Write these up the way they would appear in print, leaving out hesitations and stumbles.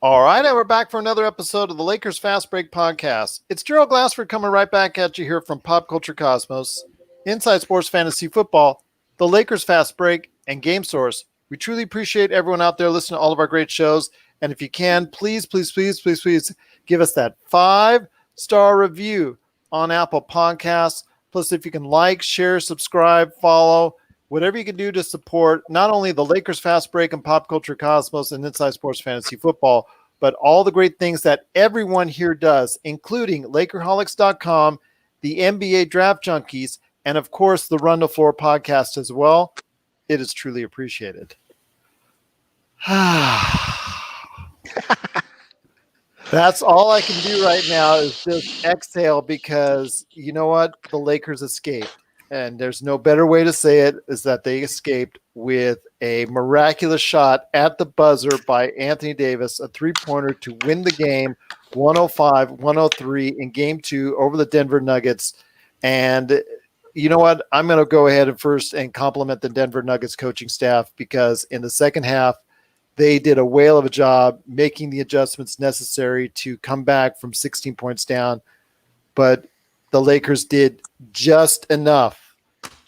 All right, and we're back for another episode of the Lakers Fast Break podcast. It's Gerald Glassford coming right back at you here from Pop Culture Cosmos, Inside Sports Fantasy Football, the Lakers Fast Break, and Game Source. We truly appreciate everyone out there listening to all of our great shows. And if you can, please give us that 5-star review on Apple Podcasts. Plus, if you can like, share, subscribe, follow, whatever you can do to support not only the Lakers Fast Break and Pop Culture Cosmos and Inside Sports Fantasy Football, but all the great things that everyone here does, including Lakerholics.com, the NBA Draft Junkies, and of course the Run the Floor podcast as well. It is truly appreciated. That's all I can do right now is just exhale because you know what? The Lakers escaped. And there's no better way to say it is that they escaped with a miraculous shot at the buzzer by Anthony Davis, a three-pointer to win the game 105-103 in game 2 over the Denver Nuggets. And you know what? I'm going to go ahead and first and compliment the Denver Nuggets coaching staff because in the second half, they did a whale of a job making the adjustments necessary to come back from 16 points down. But the Lakers did just enough.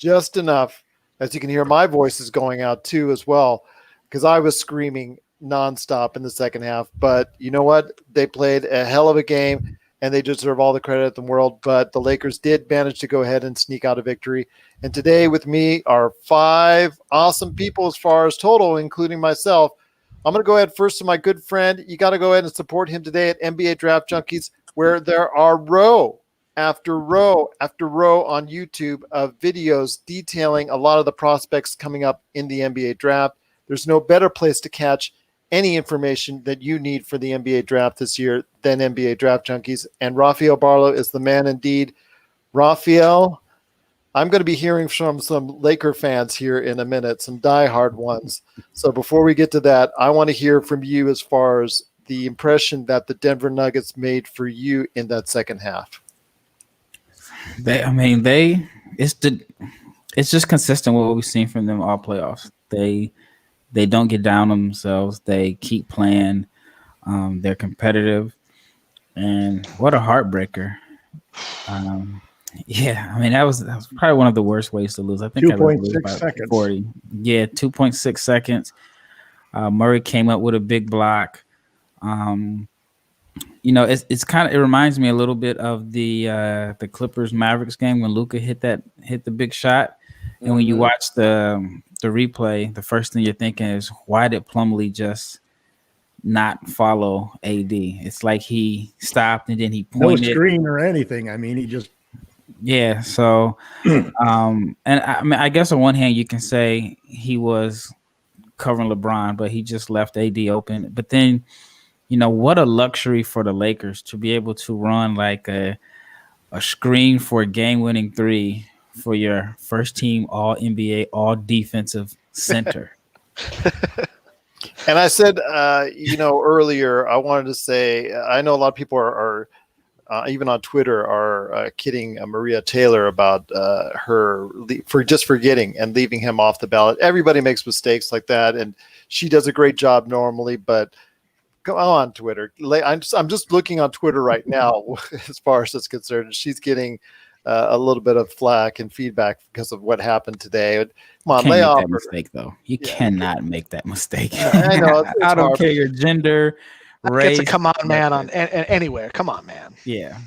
As you can hear, my voice is going out too as well because I was screaming nonstop in the second half. But you know what? They played a hell of a game, and they deserve all the credit in the world. But the Lakers did manage to go ahead and sneak out a victory. And today with me are 5 awesome people as far as total, including myself. I'm going to go ahead first to my good friend. You got to go ahead and support him today at NBA Draft Junkies, where there are row after row after row on YouTube of videos detailing a lot of the prospects coming up in the NBA draft. There's no better place to catch any information that you need for the NBA draft this year than NBA Draft Junkies. And Rafael Barlowe is the man indeed. Rafael, I'm going to be hearing from some Laker fans here in a minute, some diehard ones. So before we get to that, I want to hear from you as far as the impression that the Denver Nuggets made for you in that second half. It's just consistent with what we've seen from them all playoffs. They don't get down on themselves. They keep playing. They're competitive, and what a heartbreaker. That was probably one of the worst ways to lose. I think 2.6 seconds. 40. Yeah, 2.6 seconds. Murray came up with a big block. It's kind of, it reminds me a little bit of the Clippers Mavericks game when Luka hit the big shot, and when you watch the replay, the first thing you're thinking is, why did Plumlee just not follow AD? It's like he stopped and then he pointed. No screen or anything. I mean, he just So, and I guess on one hand you can say he was covering LeBron, but he just left AD open. But then, what a luxury for the Lakers to be able to run like a screen for a game-winning 3 for your first team All-NBA, all-defensive center. And I said, earlier, I wanted to say, I know a lot of people are even on Twitter are kidding Maria Taylor about her for just forgetting and leaving him off the ballot. Everybody makes mistakes like that, and she does a great job normally, but go on Twitter. I'm just looking on Twitter right now as far as it's concerned. She's getting a little bit of flack and feedback because of what happened today. Come on, lay off. Mistake though. You cannot make that mistake. I know. I don't care your gender, race. Come on, man. On anywhere. Come on, man. Yeah.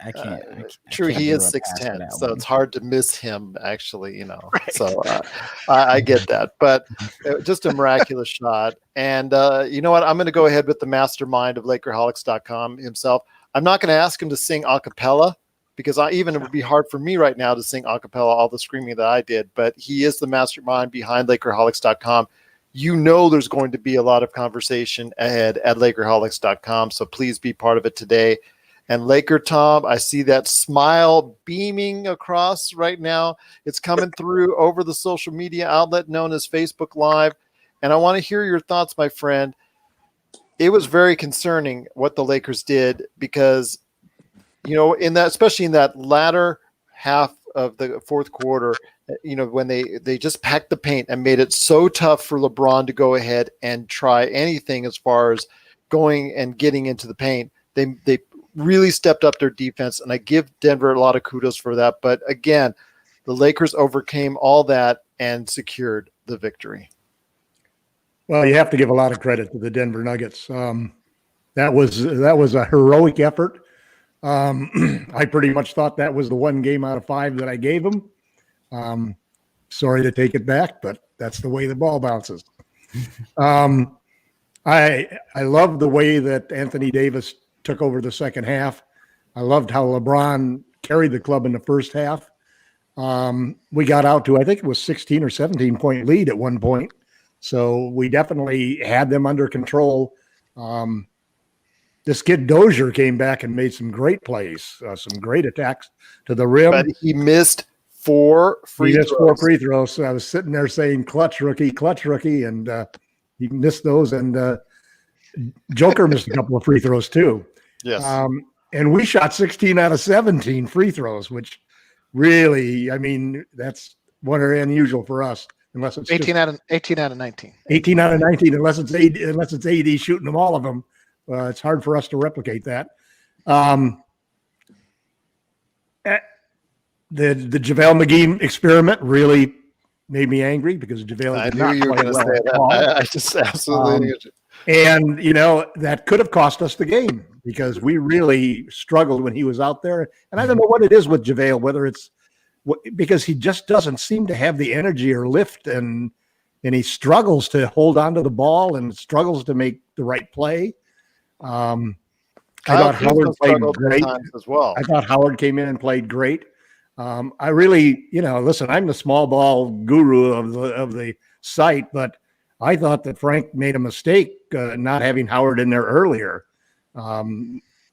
I can't. True, he is 6'10", so it's hard to miss him, actually, Right. So I get that. But just a miraculous shot. And you know what? I'm going to go ahead with the mastermind of Lakerholics.com himself. I'm not going to ask him to sing a cappella because it would be hard for me right now to sing a cappella all the screaming that I did. But he is the mastermind behind Lakerholics.com. There's going to be a lot of conversation ahead at Lakerholics.com, so please be part of it today. And LakerTom, I see that smile beaming across right now. It's coming through over the social media outlet known as Facebook Live. And I want to hear your thoughts, my friend. It was very concerning what the Lakers did because, especially in that latter half of the fourth quarter, when they just packed the paint and made it so tough for LeBron to go ahead and try anything as far as going and getting into the paint. They really stepped up their defense, and I give Denver a lot of kudos for that. But again, the Lakers overcame all that and secured the victory. Well, you have to give a lot of credit to the Denver Nuggets. That was a heroic effort. I pretty much thought that was the one game out of 5 that I gave them. Sorry to take it back, but that's the way the ball bounces. I love the way that Anthony Davis took over the second half. I loved how LeBron carried the club in the first half. We got out to, I think it was 16 or 17 point lead at one point. So we definitely had them under control. This kid Dozier came back and made some great plays, some great attacks to the rim. But he missed 4 free throws. 4 free throws. So I was sitting there saying, clutch rookie, and he missed those. And Joker missed a couple of free throws too. Yes. And we shot 16 out of 17 free throws, which really, I mean, that's unusual for us. Unless it's 18 out of 19. 18 out of 19, unless it's AD shooting them, all of them. It's hard for us to replicate that. The JaVale McGee experiment really made me angry because JaVale. I knew you were going to say that. I just absolutely. And that could have cost us the game because we really struggled when he was out there. And I don't know what it is with JaVale, whether it's because he just doesn't seem to have the energy or lift, and he struggles to hold on to the ball and struggles to make the right play. I thought Howard played great as well. I thought Howard came in and played great. I really, listen, I'm the small ball guru of the site, but I thought that Frank made a mistake not having Howard in there earlier. I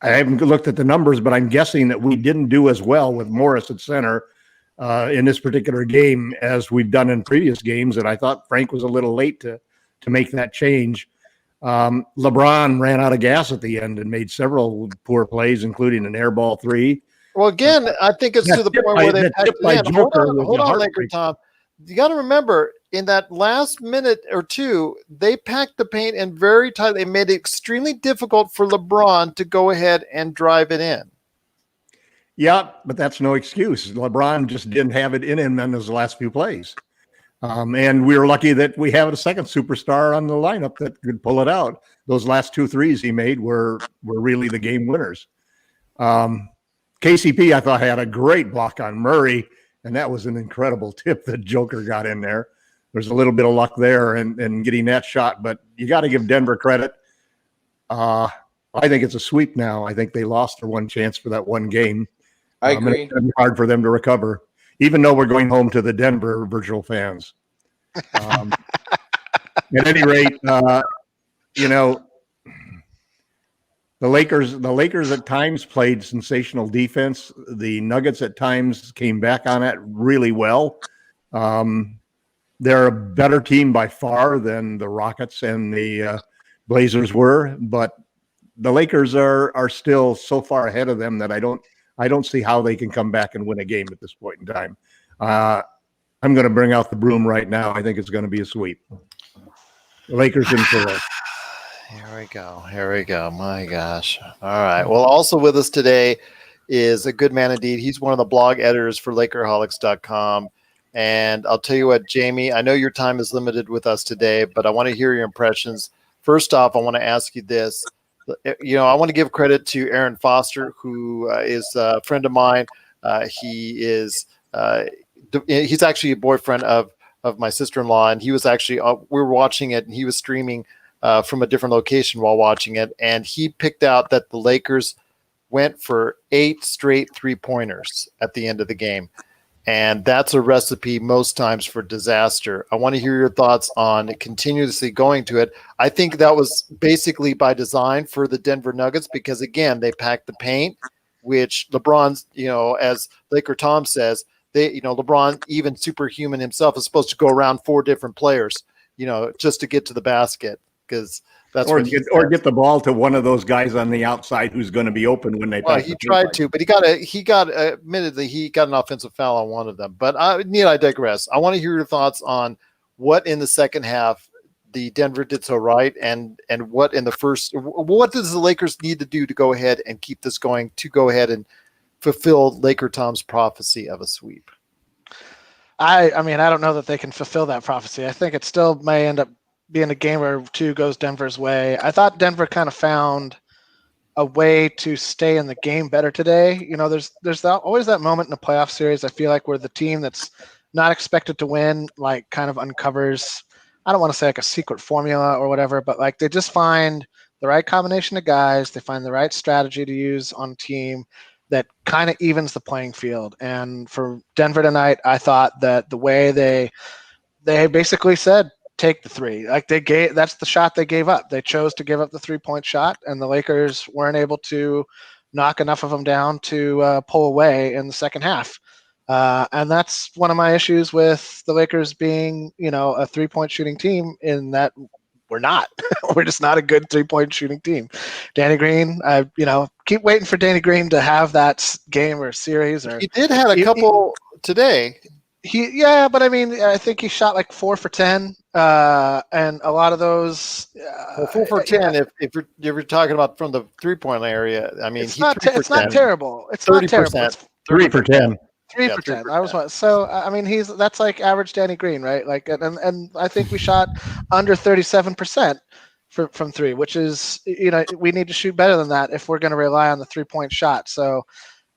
haven't looked at the numbers, but I'm guessing that we didn't do as well with Morris at center in this particular game as we've done in previous games. And I thought Frank was a little late to make that change. LeBron ran out of gas at the end and made several poor plays, including an air ball 3. Well, again, I think it's to the point where they packed it in. Hold on, LakerTom. You got to remember, in that last minute or two, they packed the paint in very tight. They made it extremely difficult for LeBron to go ahead and drive it in. Yeah, but that's no excuse. LeBron just didn't have it in him in those last few plays. And we were lucky that we have a second superstar on the lineup that could pull it out. Those last 2 threes he made were really the game winners. KCP, I thought, had a great block on Murray, and that was an incredible tip that Joker got in there. There's a little bit of luck there and getting that shot, but you got to give Denver credit. I think it's a sweep now. I think they lost their one chance for that one game. I agree. It's going to be hard for them to recover, even though we're going home to the Denver virtual fans. At any rate, the Lakers at times played sensational defense. The Nuggets at times came back on it really well. They're a better team by far than the Rockets and the Blazers were, but the Lakers are still so far ahead of them that I don't see how they can come back and win a game at this point in time. I'm going to bring out the broom right now. I think it's going to be a sweep. The Lakers in 4. Here we go. My gosh. All right. Well, also with us today is a good man indeed. He's one of the blog editors for Lakerholics.com. And I'll tell you what, Jamie, I know your time is limited with us today, but I want to hear your impressions. First off, I want to ask you this. I want to give credit to Aaron Foster, who is a friend of mine. He's actually a boyfriend of my sister-in-law, and he was actually we were watching it, and he was streaming from a different location while watching it, and he picked out that the Lakers went for 8 straight 3-pointers at the end of the game, and that's a recipe most times for disaster. I want to hear your thoughts on continuously going to it. I think that was basically by design for the Denver Nuggets because, again, they packed the paint, which LeBron's, as LakerTom says, LeBron, even superhuman himself, is supposed to go around 4 different players, just to get to the basket because that's get the ball to one of those guys on the outside who's going to be open when they. Well, he tried to, but admittedly he got an offensive foul on one of them. But I digress. I want to hear your thoughts on what in the second half the Denver did so right, and what does the Lakers need to do to go ahead and keep this going, to go ahead and fulfill LakerTom's prophecy of a sweep? I mean, I don't know that they can fulfill that prophecy. I think it still may end up being a game or two goes Denver's way. I thought Denver kind of found a way to stay in the game better today. You know, there's always that moment in a playoff series, I feel like, where the team that's not expected to win, like, kind of uncovers, I don't want to say like a secret formula or whatever, but like they just find the right combination of guys, they find the right strategy to use on a team that kind of evens the playing field. And for Denver tonight, I thought that the way they basically said, take the three. Like, that's the shot they gave up. They chose to give up the 3-point shot, and the Lakers weren't able to knock enough of them down to pull away in the second half. And that's one of my issues with the Lakers being, you know, a 3-point shooting team, in that we're not. We're just not a good 3-point shooting team. Danny Green, I keep waiting for Danny Green to have that game or series. Or He did have a couple today. But I mean, I think he shot like 4 for 10, and a lot of those. 4 for 10. If you're talking about from the 3-point area, I mean, it's not terrible. It's 30%, not terrible. It's 3 for 10. 3 for 10. I was so. I mean, that's like average Danny Green, right? Like, and I think we shot under 37% from three, which is, we need to shoot better than that if we're going to rely on the 3-point shot. So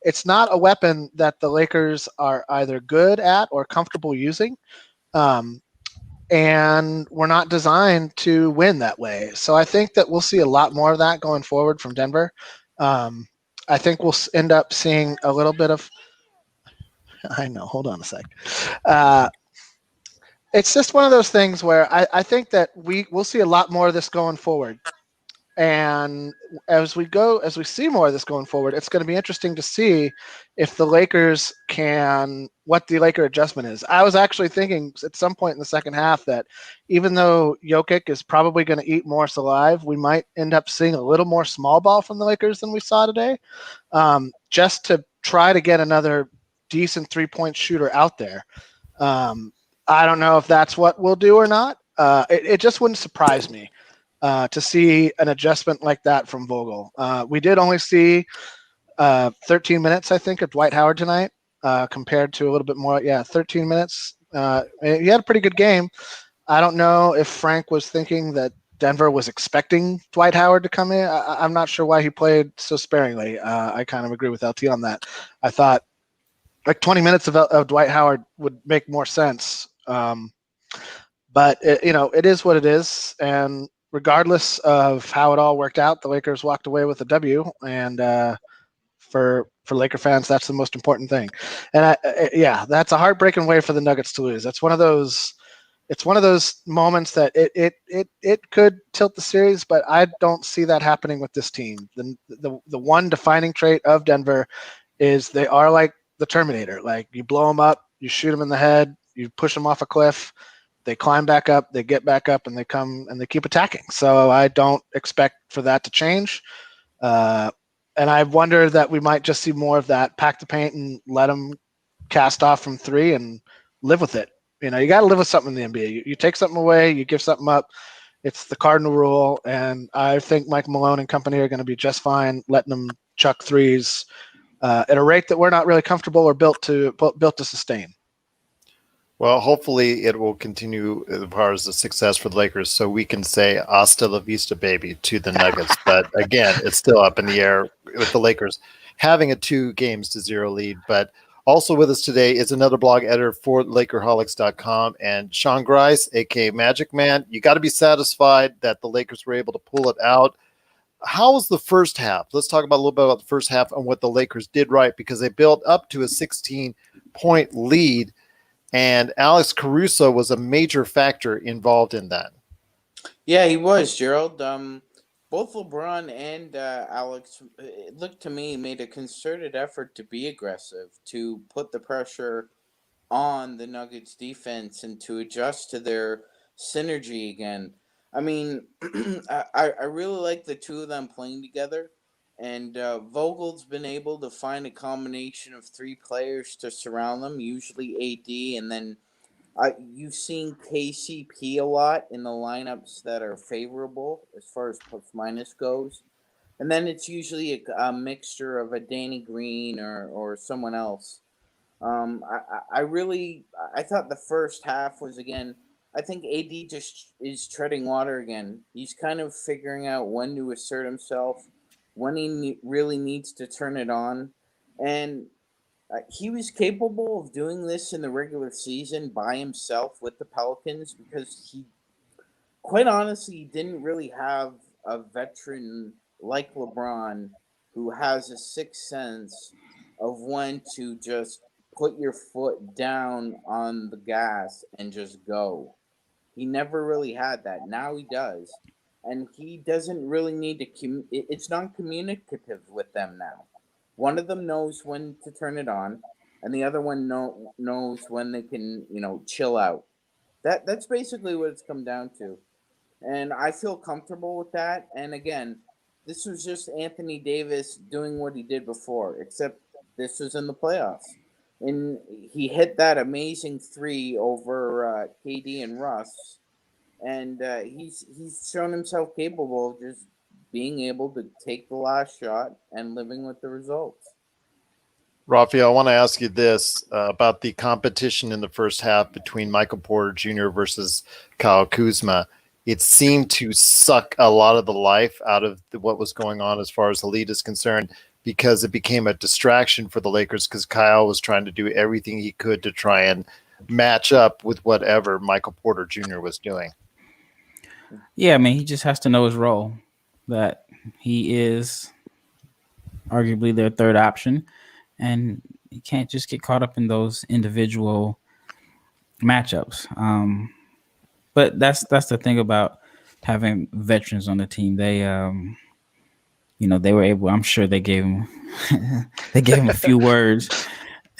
it's not a weapon that the Lakers are either good at or comfortable using. And we're not designed to win that way. So I think that we'll see a lot more of that going forward from Denver. I think we'll end up seeing a little bit of, I know, hold on a sec. It's just one of those things where I think that we'll see a lot more of this going forward. And as we see more of this going forward, it's going to be interesting to see if the Lakers what the Laker adjustment is. I was actually thinking at some point in the second half that even though Jokic is probably going to eat Morris alive, we might end up seeing a little more small ball from the Lakers than we saw today, just to try to get another decent 3-point shooter out there. I don't know if that's what we'll do or not. It just wouldn't surprise me to see an adjustment like that from Vogel. We did only see 13 minutes, I think, of Dwight Howard tonight, compared to a little bit more. Yeah, 13 minutes. He had a pretty good game. I don't know if Frank was thinking that Denver was expecting Dwight Howard to come in. I'm not sure why he played so sparingly. I kind of agree with LT on that. I thought like 20 minutes of Dwight Howard would make more sense. But it is what it is. And regardless of how it all worked out, the Lakers walked away with a W, and for Laker fans, that's the most important thing. And that's a heartbreaking way for the Nuggets to lose. That's one of those. It's one of those moments that it could tilt the series, but I don't see that happening with this team. The one defining trait of Denver is they are like the Terminator. Like, you blow them up, you shoot them in the head, you push them off a cliff. They climb back up, they get back up, and they come and they keep attacking. So I don't expect for that to change. And I wonder that we might just see more of that. Pack the paint and let them cast off from three and live with it. You got to live with something in the NBA. You take something away, you give something up. It's the cardinal rule. And I think Mike Malone and company are going to be just fine letting them chuck threes at a rate that we're not really comfortable or built to sustain. Well, hopefully it will continue as far as the success for the Lakers, so we can say "Hasta la vista, baby" to the Nuggets. But again, it's still up in the air with the Lakers having a 2-0 lead. But also with us today is another blog editor for LakerHolics.com, and Sean Grice, aka Magic Man. You got to be satisfied that the Lakers were able to pull it out. How was the first half? Let's talk about a little bit about the first half and what the Lakers did right, because they built up to a 16-point lead. And Alex Caruso was a major factor involved in that. Yeah, he was, Gerald. Both LeBron and Alex, it looked to me, made a concerted effort to be aggressive, to put the pressure on the Nuggets defense and to adjust to their synergy again. I mean, I really like the two of them playing together. And Vogel's been able to find a combination of three players to surround them, usually AD and then You've seen KCP a lot in the lineups that are favorable as far as plus minus goes. And then it's usually a mixture of a Danny Green or someone else. I thought the first half was, again, I think AD just is treading water again. He's kind of figuring out when to assert himself, when he really needs to turn it on. And he was capable of doing this in the regular season by himself with the Pelicans because he, quite honestly, didn't really have a veteran like LeBron who has a sixth sense of when to just put your foot down on the gas and just go. He never really had that. Now he does. And he doesn't really need to it's non-communicative with them now. One of them knows when to turn it on, and the other one knows when they can, chill out. That's basically what it's come down to. And I feel comfortable with that. And again, this was just Anthony Davis doing what he did before, except this was in the playoffs. And he hit that amazing three over KD and Russ. And he's shown himself capable of just being able to take the last shot and living with the results. Rafael, I want to ask you this about the competition in the first half between Michael Porter Jr. versus Kyle Kuzma. It seemed to suck a lot of the life out of what was going on as far as the lead is concerned, because it became a distraction for the Lakers because Kyle was trying to do everything he could to try and match up with whatever Michael Porter Jr. was doing. Yeah, I mean, he just has to know his role, that he is arguably their third option, and you can't just get caught up in those individual matchups. But that's the thing about having veterans on the team. They they were able, I'm sure they gave him a few words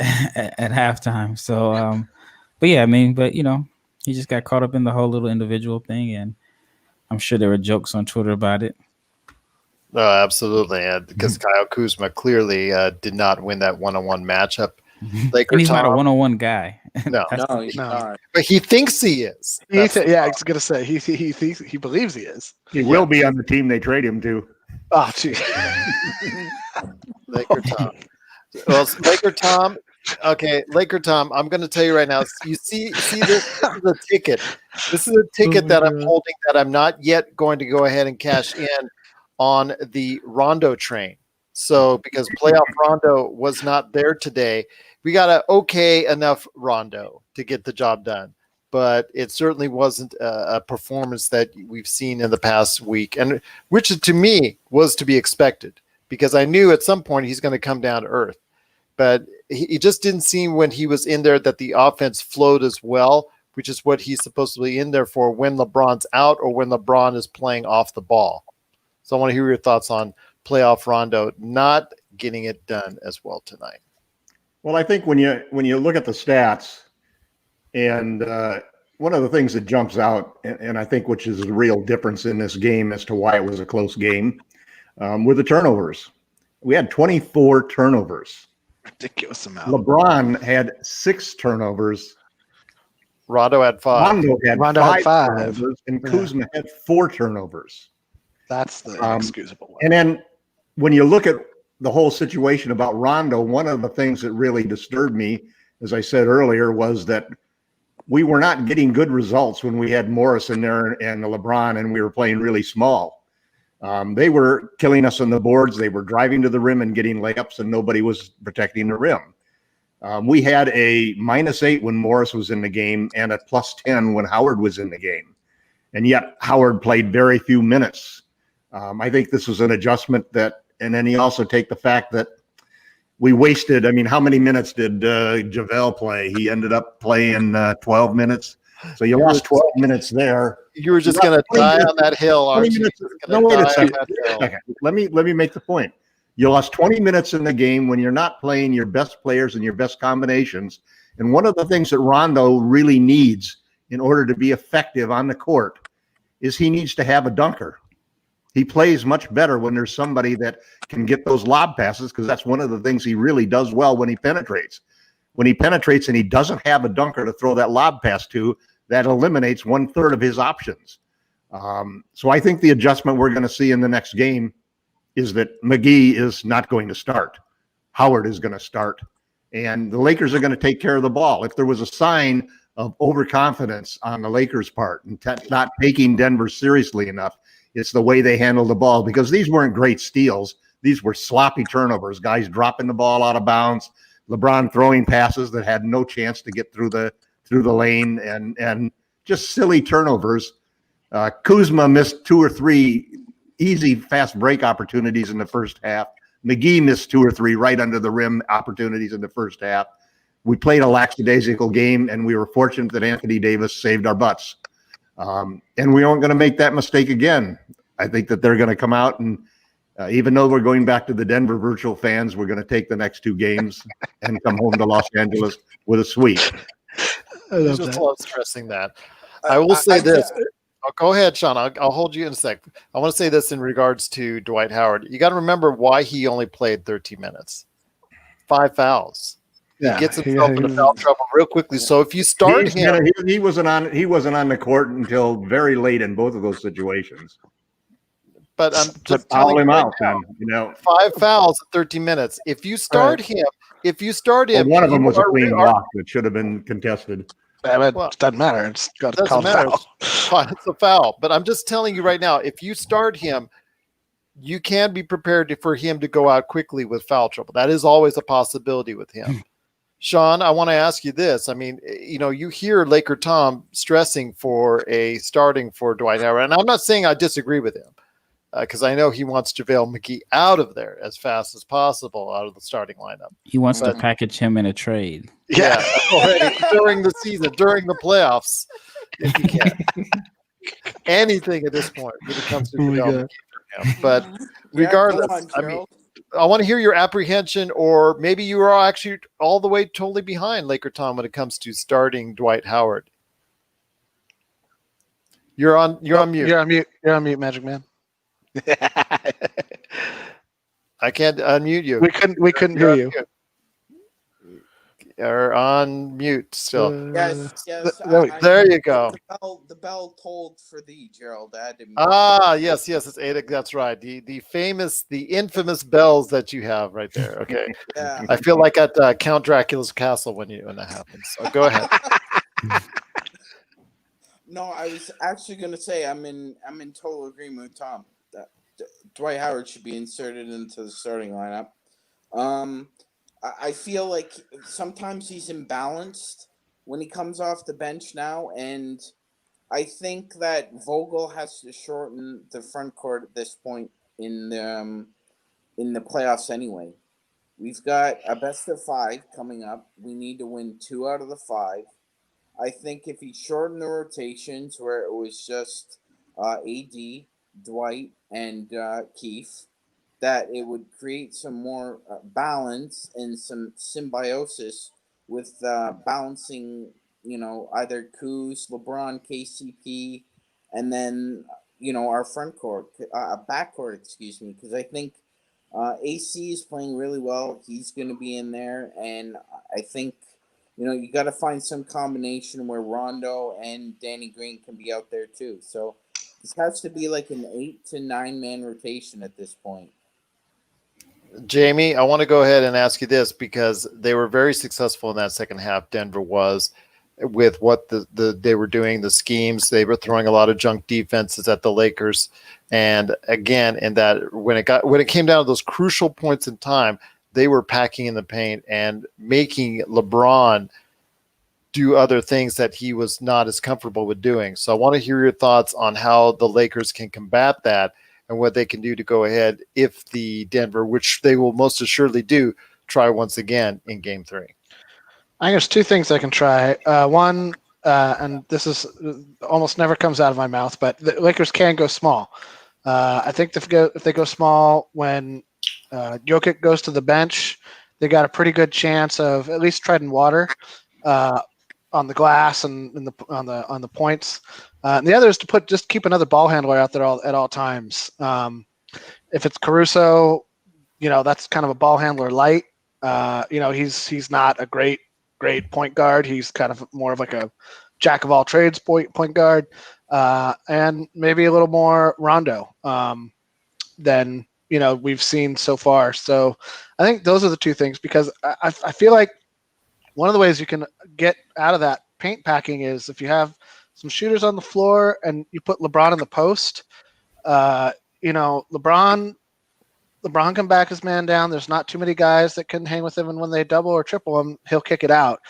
at halftime. So but yeah, I mean, he just got caught up in the whole little individual thing, and I'm sure there were jokes on Twitter about it. Oh, absolutely. Because Kyle Kuzma clearly did not win that one-on-one matchup. And he's not a one-on-one guy. No, he's not. But he thinks he is. I was gonna say he thinks, he believes he is. He will be on the team they trade him to. Oh, geez. LakerTom. Well, LakerTom. Okay, LakerTom, I'm going to tell you right now. You see this is a ticket. This is a ticket that I'm holding that I'm not yet going to go ahead and cash in on the Rondo train. So because playoff Rondo was not there today, we got an okay enough Rondo to get the job done. But it certainly wasn't a performance that we've seen in the past week, and which to me was to be expected because I knew at some point he's going to come down to earth. But he just didn't seem when he was in there that the offense flowed as well, which is what he's supposed to be in there for when LeBron's out or when LeBron is playing off the ball. So I want to hear your thoughts on playoff Rondo not getting it done as well tonight. Well, I think when you look at the stats, and one of the things that jumps out, and I think which is the real difference in this game as to why it was a close game, were the turnovers. We had 24 turnovers. Ridiculous amount. LeBron had 6 turnovers. Rondo had 5. Rondo had 5 turnovers, and Kuzma had 4 turnovers. That's the inexcusable one. And then when you look at the whole situation about Rondo, one of the things that really disturbed me, as I said earlier, was that we were not getting good results when we had Morris in there and LeBron, and we were playing really small. They were killing us on the boards. They were driving to the rim and getting layups, and nobody was protecting the rim. We had a -8 when Morris was in the game and a +10 when Howard was in the game. And yet Howard played very few minutes. I think this was an adjustment and then you also take the fact that we wasted, how many minutes did JaVale play? He ended up playing 12 minutes. So you lost 12 minutes there. You were just going to die on that hill, aren't you? No, wait a second. Okay. Let me make the point. You lost 20 minutes in the game when you're not playing your best players and your best combinations. And one of the things that Rondo really needs in order to be effective on the court is he needs to have a dunker. He plays much better when there's somebody that can get those lob passes, because that's one of the things he really does well when he penetrates. when he penetrates and he doesn't have a dunker to throw that lob pass to, that eliminates 1/3 of his options. So I think the adjustment we're going to see in the next game is that McGee is not going to start. Howard is going to start. And the Lakers are going to take care of the ball. If there was a sign of overconfidence on the Lakers' part and not taking Denver seriously enough, it's the way they handled the ball, because these weren't great steals. These were sloppy turnovers, guys dropping the ball out of bounds, LeBron throwing passes that had no chance to get through the lane, and just silly turnovers. Kuzma missed 2 or 3 easy fast break opportunities in the first half. McGee missed 2 or 3 right under the rim opportunities in the first half. We played a lackadaisical game, and we were fortunate that Anthony Davis saved our butts. And we aren't going to make that mistake again. I think that they're going to come out and, even though we're going back to the Denver virtual fans, we're going to take the next 2 games and come home to Los Angeles with a sweep. I I love just that. love stressing that. I will say this. Oh, go ahead, Sean. I'll hold you in a sec. I want to say this in regards to Dwight Howard. You got to remember why he only played 13 minutes. 5 fouls. He gets himself into foul trouble real quickly. So if you start him, he wasn't on the court until very late in both of those situations. but I'm just Foul telling him you right out, now, then. 5 fouls in 13 minutes. If you start him, Well, one of them was a clean you block that should have been contested. It Well, doesn't matter. It's got to doesn't call matter. foul. Fine, it's a foul. But I'm just telling you right now, if you start him, you can be prepared for him to go out quickly with foul trouble. That is always a possibility with him. Sean, I want to ask you this. I mean, you hear LakerTom stressing for a starting for Dwight Howard, and I'm not saying I disagree with him, because I know he wants JaVale McGee out of there as fast as possible, out of the starting lineup. He wants to package him in a trade. Yeah, already during the season, during the playoffs, if you can. Anything at this point when it comes to JaVale McGee. But regardless, I want to hear your apprehension, or maybe you are actually all the way totally behind LakerTom when it comes to starting Dwight Howard. You're on mute. You're on mute. You're on mute, Magic Man. I can't unmute you. We couldn't hear you. You're on mute still. Yes. There you go. The bell tolled for thee, Gerald. Yes, it's Ada. That's right. The infamous bells that you have right there. Okay. Yeah. I feel like at Count Dracula's castle when that happens. So go ahead. No, I was actually going to say I'm in total agreement with Tom. That Dwight Howard should be inserted into the starting lineup. I feel like sometimes he's imbalanced when he comes off the bench now, and I think that Vogel has to shorten the front court at this point in the playoffs anyway. We've got a best of 5 coming up. We need to win 2 out of the 5. I think if he shortened the rotations where it was just AD, Dwight, and Keith, that it would create some more balance and some symbiosis with balancing, either Kuz, LeBron, KCP, and then, our front court, backcourt, excuse me, because I think AC is playing really well. He's going to be in there, and I think, you got to find some combination where Rondo and Danny Green can be out there too. So this has to be like an 8 to 9 man rotation at this point. Jamie, I want to go ahead and ask you this, because they were very successful in that second half. Denver was, with what they were doing, the schemes. They were throwing a lot of junk defenses at the Lakers, and again, in that when it came down to those crucial points in time, they were packing in the paint and making LeBron do other things that he was not as comfortable with doing. So I want to hear your thoughts on how the Lakers can combat that, and what they can do to go ahead if the Denver, which they will most assuredly do, try once again in Game 3. I think there's 2 things they can try. One, and this is almost never comes out of my mouth, but the Lakers can go small. I think if they go small when Jokic goes to the bench, they got a pretty good chance of at least treading water on the glass and on the points. And the other is to keep another ball handler out there at all times. If it's Caruso, that's kind of a ball handler light. He's not a great great point guard. He's kind of more of like a jack of all trades point guard, and maybe a little more Rondo than we've seen so far. So I think those are the two things, because I feel like one of the ways you can get out of that paint packing is if you have some shooters on the floor and you put LeBron in the post. LeBron can back his man down. There's not too many guys that can hang with him, and when they double or triple him, he'll kick it out.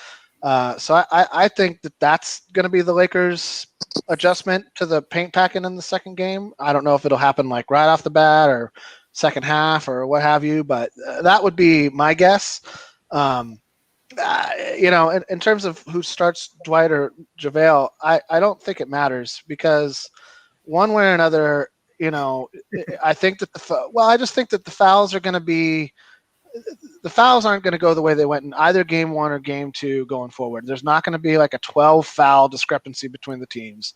So I think that's going to be the Lakers' adjustment to the paint packing in the second game. I don't know if it'll happen like right off the bat or second half or what have you, but that would be my guess. In terms of who starts Dwight or JaVale, I don't think it matters, because one way or another, I think that I just think that the fouls aren't going to go the way they went in either game one or game two going forward. There's not going to be like a 12 foul discrepancy between the teams.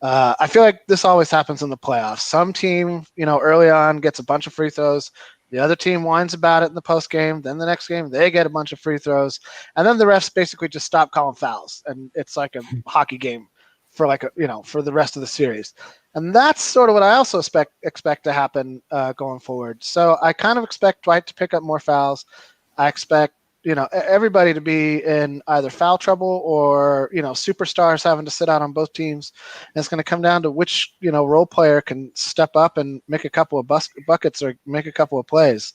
I feel like this always happens in the playoffs. Some team, early on gets a bunch of free throws. The other team whines about it in the post game. Then the next game, they get a bunch of free throws. And then the refs basically just stop calling fouls. And it's like a hockey game for for the rest of the series. And that's sort of what I also expect to happen going forward. So I kind of expect Dwight to pick up more fouls. I expect, everybody to be in either foul trouble or, superstars having to sit out on both teams. And it's going to come down to which, role player can step up and make a couple of buckets or make a couple of plays.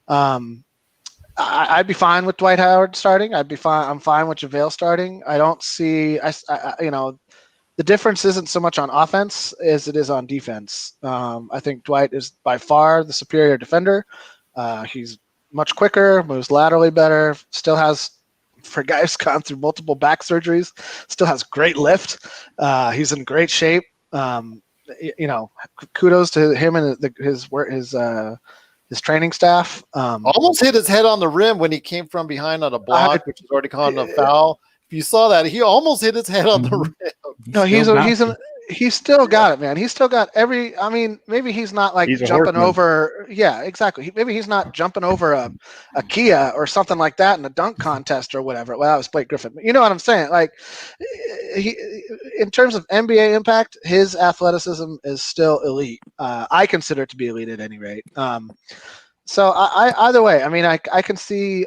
I'd be fine with Dwight Howard starting. I'm fine with JaVale starting. I don't see, the difference isn't so much on offense as it is on defense. I think Dwight is by far the superior defender. He's much quicker, moves laterally better, still has, for guys gone through multiple back surgeries, still has great lift. He's in great shape. Kudos to him and his training staff. Almost hit his head on the rim when he came from behind on a block, which is already called a foul. If you saw that, he almost hit his head on the rim. No, he's still got it, man. He's still got maybe he's not like jumping over. Yeah, exactly. Maybe he's not jumping over a Kia or something like that in a dunk contest or whatever. Well, that was Blake Griffin. You know what I'm saying? Like, in terms of NBA impact, his athleticism is still elite. I consider it to be elite at any rate. So either way, I can see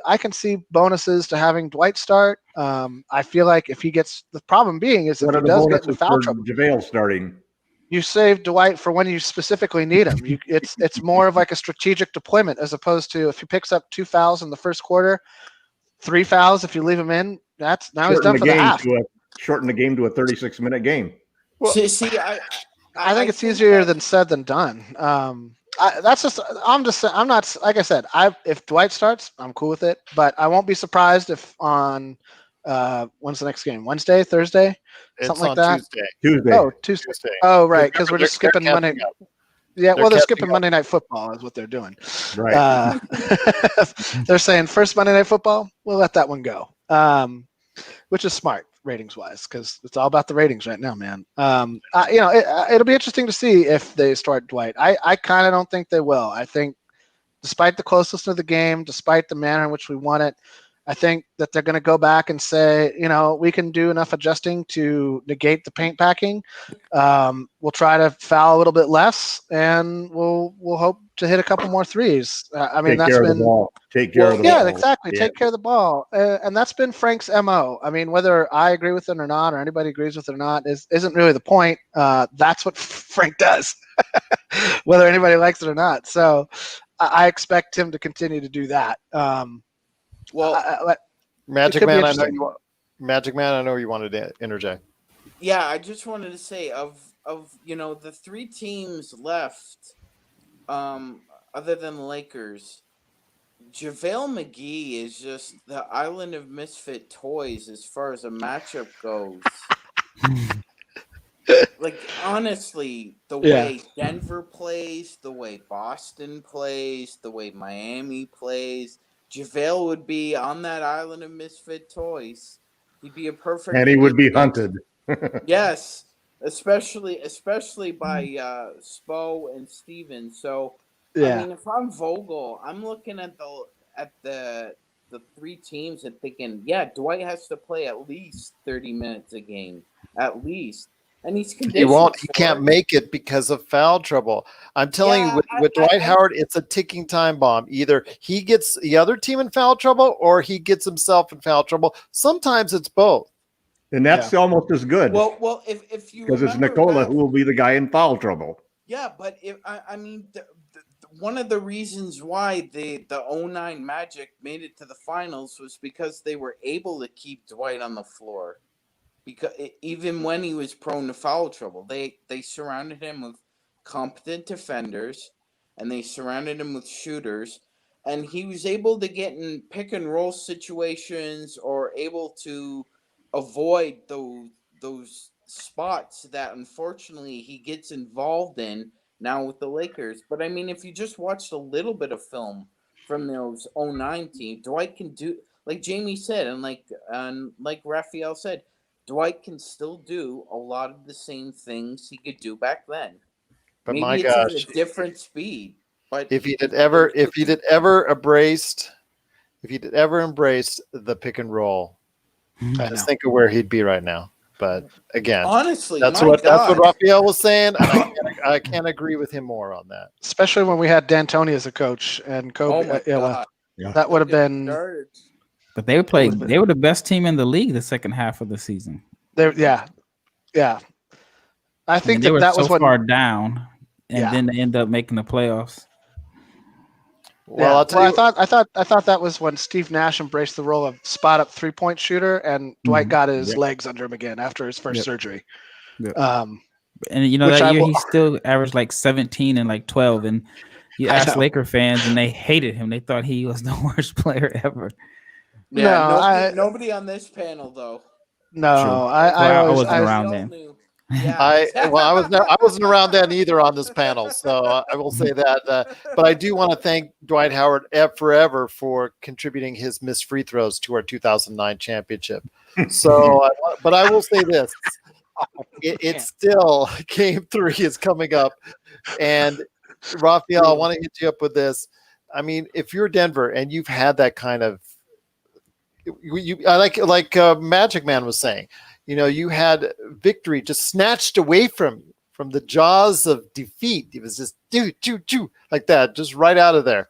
bonuses to having Dwight start. I feel like if he gets, the problem being is if he does get into foul trouble, JaVale starting, you save Dwight for when you specifically need him. It's more of like a strategic deployment as opposed to if he picks up 2 fouls in the first quarter, 3 fouls if you leave him in. He's done for the half. Shorten the game to a 36-minute game. Well, I think it's easier than said than done. I'm not, like I said, if Dwight starts, I'm cool with it, but I won't be surprised if on when's the next game? Wednesday, Thursday, something like that. Tuesday. Oh, Tuesday. Oh, right, because we're just skipping Monday. Yeah, they're skipping Monday Night Football is what they're doing. Right. They're saying first Monday Night Football, we'll let that one go, which is smart ratings wise, because it's all about the ratings right now, man. It'll be interesting to see if they start Dwight. I kind of don't think they will. I think despite the closeness of the game, despite the manner in which we won it, I think that they're going to go back and say, we can do enough adjusting to negate the paint packing. We'll try to foul a little bit less, and we'll hope to hit a couple more threes. Take care of the ball. Take care of the ball. Yeah, exactly. Take care of the ball. And that's been Frank's MO. Whether I agree with it or not, or anybody agrees with it or not, isn't really the point. That's what Frank does, whether anybody likes it or not. So I expect him to continue to do that. Magic Man, I know you wanted to interject. Yeah, I just wanted to say of the 3 teams left, other than the Lakers, JaVale McGee is just the island of misfit toys as far as a matchup goes. Like, honestly, the way Denver plays, the way Boston plays, the way Miami plays, JaVale would be on that island of misfit toys. He'd be a perfect, and he would be hunted. Yes, especially by Spo and Steven. So if I'm Vogel, I'm looking at the the three teams and thinking, yeah, Dwight has to play at least 30 minutes a game, at least. And he's conditioned. He can't make it because of foul trouble. I'm telling you, with Dwight Howard, it's a ticking time bomb. Either he gets the other team in foul trouble or he gets himself in foul trouble. Sometimes it's both. And that's almost as good. Well, if you because it's Nikola who will be the guy in foul trouble. Yeah, but one of the reasons why the 09 Magic made it to the finals was because they were able to keep Dwight on the floor. Because even when he was prone to foul trouble, they surrounded him with competent defenders, and they surrounded him with shooters, and he was able to get in pick and roll situations or able to avoid those spots that unfortunately he gets involved in now with the Lakers. But I mean, if you just watched a little bit of film from those 09 team, Dwight can do, like Jamie said, and like Rafael said, Dwight can still do a lot of the same things he could do back then. But maybe my it's gosh, at a different speed. But if he'd ever embraced the pick and roll, I just think of where he'd be right now. But again, honestly, that's what Rafael was saying, and I can't agree with him more on that. Especially when we had D'Antoni as a coach and Kobe. That would have been. But they were the best team in the league the second half of the season. Yeah. I think they were that so was far down, and then they end up making the playoffs. Well, I'll tell you. I thought that was when Steve Nash embraced the role of spot up 3-point shooter, and Dwight got his legs under him again after his first surgery. And that year he still averaged like 17 and like 12. And you asked Laker fans, and they hated him. They thought he was the worst player ever. Yeah, nobody on this panel though. No, I wasn't around then. Yeah. I wasn't around then either on this panel, so I will say that. But I do want to thank Dwight Howard forever for contributing his missed free throws to our 2009 championship. So, but I will say this: it's still Game 3 is coming up, and Rafael, I want to hit you up with this. I mean, if you're Denver and you've had that kind of, like Magic Man was saying. You had victory just snatched away from the jaws of defeat. It was just like that, just right out of there.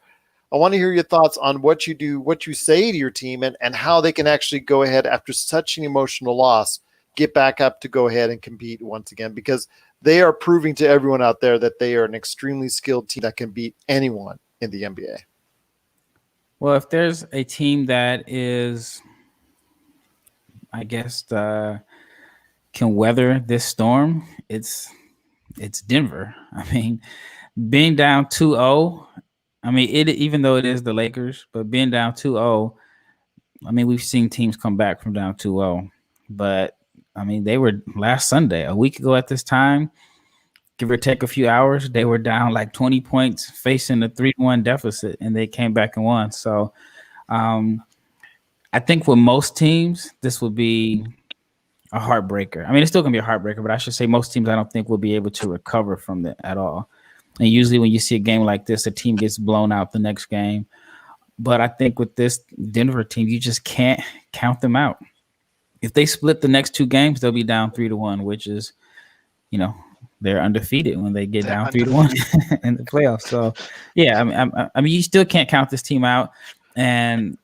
I want to hear your thoughts on what you do, what you say to your team, and how they can actually go ahead after such an emotional loss, get back up to go ahead and compete once again, because they are proving to everyone out there that they are an extremely skilled team that can beat anyone in the NBA. Well, if there's a team that is, I guess, can weather this storm, it's Denver. I mean, being down 2-0, I mean, even though it is the Lakers, but being down 2-0, I mean, we've seen teams come back from down 2-0. But, I mean, they were last Sunday, a week ago at this time, give or take a few hours, they were down like 20 points facing a 3-1 deficit, and they came back and won. So, I think with most teams, this would be a heartbreaker. I mean, it's still going to be a heartbreaker, but I should say most teams I don't think will be able to recover from it at all. And usually when you see a game like this, a team gets blown out the next game. But I think with this Denver team, you just can't count them out. If they split the next two games, they'll be down 3-1, which is, they're undefeated when they get down 3-1 in the playoffs. So, yeah, I mean, you still can't count this team out. And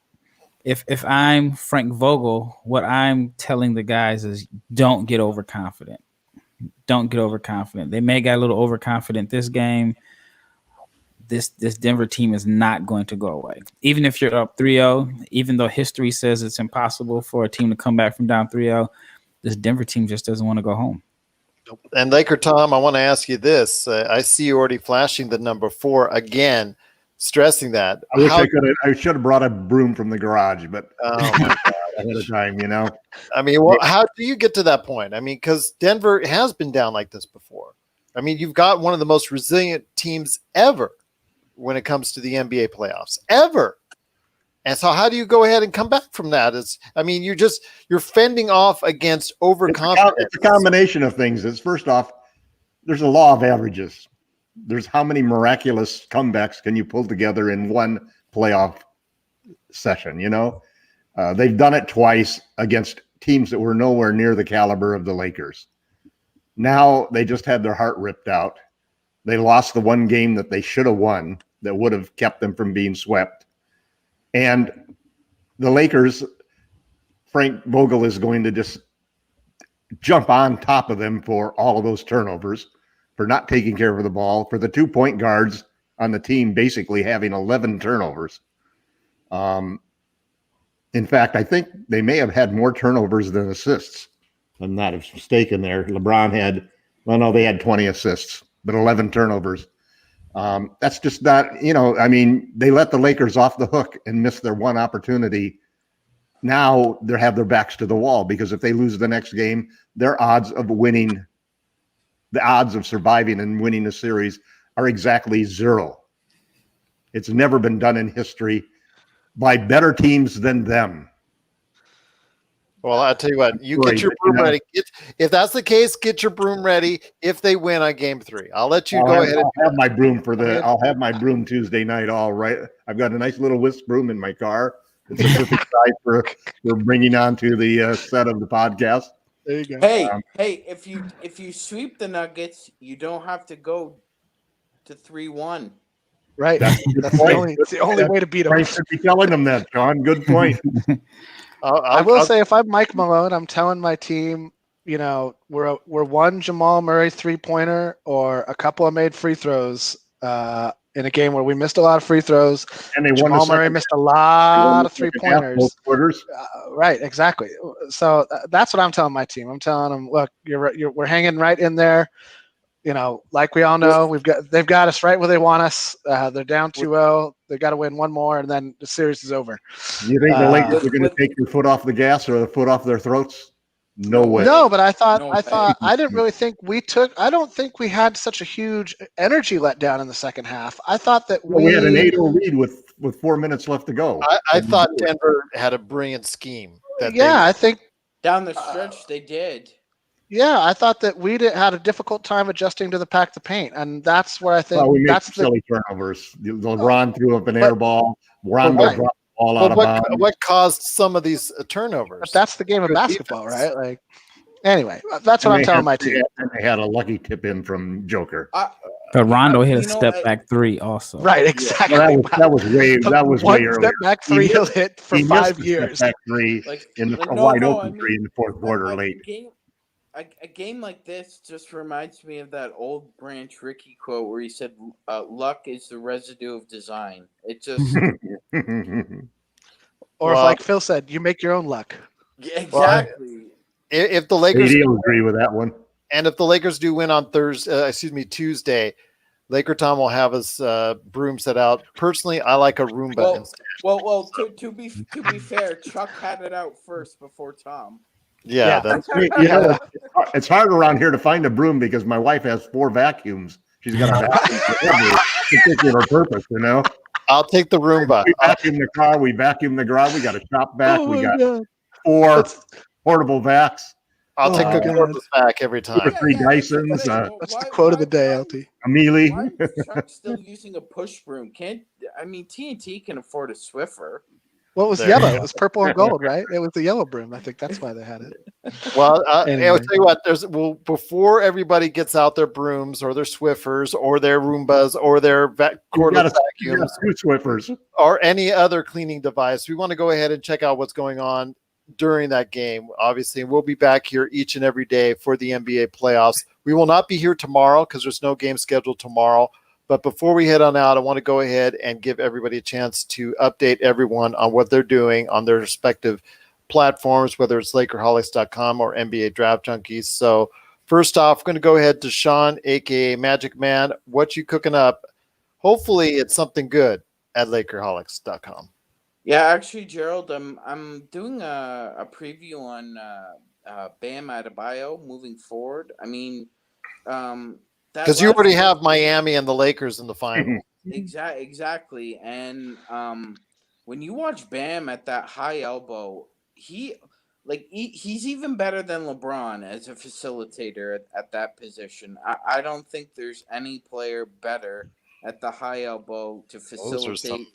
if I'm Frank Vogel, what I'm telling the guys is don't get overconfident. Don't get overconfident. They may get a little overconfident this game. This Denver team is not going to go away. Even if you're up 3-0, even though history says it's impossible for a team to come back from down 3-0, this Denver team just doesn't want to go home. And LakerTom, I want to ask you this. I see you already flashing the number 4 again. Stressing that. I should have brought a broom from the garage, but ahead of time, I mean, how do you get to that point? I mean, because Denver has been down like this before. I mean, you've got one of the most resilient teams ever when it comes to the NBA playoffs, ever. And so how do you go ahead and come back from that? You're fending off against overconfidence. It's a combination of things. First off, there's a law of averages. There's how many miraculous comebacks can you pull together in one playoff session. They've done it twice against teams that were nowhere near the caliber of the Lakers. Now they just had their heart ripped out. They lost the one game that they should have won that would have kept them from being swept. And the Lakers, Frank Vogel is going to just jump on top of them for all of those turnovers, for not taking care of the ball, for the 2-point guards on the team basically having 11 turnovers. In fact, I think they may have had more turnovers than assists. I'm not mistaken there. LeBron they had 20 assists, but 11 turnovers. That's just not, they let the Lakers off the hook and miss their one opportunity. Now they have their backs to the wall, because if they lose the next game, their odds of surviving and winning the series are exactly 0. It's never been done in history by better teams than them. Well, I'll tell you what, get your broom ready. If that's the case, get your broom ready if they win on game 3. I'll let you go ahead. I'll have my broom Tuesday night. All right. I've got a nice little whisk broom in my car. It's a perfect size for bringing onto the set of the podcast. There you go. Hey, if you sweep the Nuggets, you don't have to go to 3-1. Right. That's the only way to beat them. Frank should be telling them that, John. Good point. I will say, if I'm Mike Malone, I'm telling my team, we're one Jamal Murray 3-pointer or a couple of made free throws in a game where we missed a lot of free throws. And Jamal Murray missed a lot of 3-pointers. Right, exactly. So that's what I'm telling my team. I'm telling them, look, we're hanging right in there. Like we all know, they've got us right where they want us. They're down 2-0. They've got to win one more, and then the series is over. You think the Lakers are going to take their foot off the gas or the foot off their throats? No way. No, but I didn't really think I don't think we had such a huge energy letdown in the second half. I thought that we had an 8-0 lead with 4 minutes left to go. I thought Denver had a brilliant scheme. I think down the stretch they did. Yeah, I thought that we had a difficult time adjusting to the pack the paint, and that's where I think we made that's silly turnovers. LeBron threw up an air ball. Rondo dropped the ball out of bounds. What caused some of these turnovers? But that's the game of basketball, right? Like, anyway, that's what I'm telling my team. And they had a lucky tip in from Joker. But Rondo hit a step back 3 also. Right, exactly. That was way earlier. Step back 3 he'll hit for 5 years. Step back 3 in the wide open 3 in the fourth quarter late. A game like this just reminds me of that old Branch Rickey quote where he said, luck is the residue of design. It just... Or like Phil said, you make your own luck. Yeah, exactly. If the Lakers... I agree with that one. And if the Lakers do win on Tuesday, LakerTom will have his broom set out. Personally, I like a Roomba instead. Well, to be fair, Chuck had it out first before Tom. Yeah, that's it's hard around here to find a broom because my wife has 4 vacuums. She's got a vacuum for every particular purpose, I'll take the Roomba. We vacuum the car, we vacuum the garage, we got a shop vac, we got 4 portable vacs. I'll take a cordless vac every time. 2 or 3 Dysons. That's the quote of the day, LT. Amelie. Why is Chuck still using a push broom? TNT can afford a Swiffer. Well, it was yellow. It was purple and gold, right? It was the yellow broom. I think that's why they had it. Well, anyway. I'll tell you what. Before everybody gets out their brooms or their Swiffers or their Roombas or their cordless vacuums, 2 Swiffers, or any other cleaning device, we want to go ahead and check out what's going on during that game. Obviously, we'll be back here each and every day for the NBA playoffs. We will not be here tomorrow because there's no game scheduled tomorrow. But before we head on out, I want to go ahead and give everybody a chance to update everyone on what they're doing on their respective platforms, whether it's LakerHolics.com or NBA Draft Junkies. So first off, we're going to go ahead to Sean, a.k.a. Magic Man. What you cooking up? Hopefully it's something good at LakerHolics.com. Yeah, actually, Gerald, I'm doing a preview on Bam Adebayo moving forward. I mean, because you already have Miami and the Lakers in the final. Exactly. And when you watch Bam at that high elbow, he's even better than LeBron as a facilitator at that position. I don't think there's any player better at the high elbow to facilitate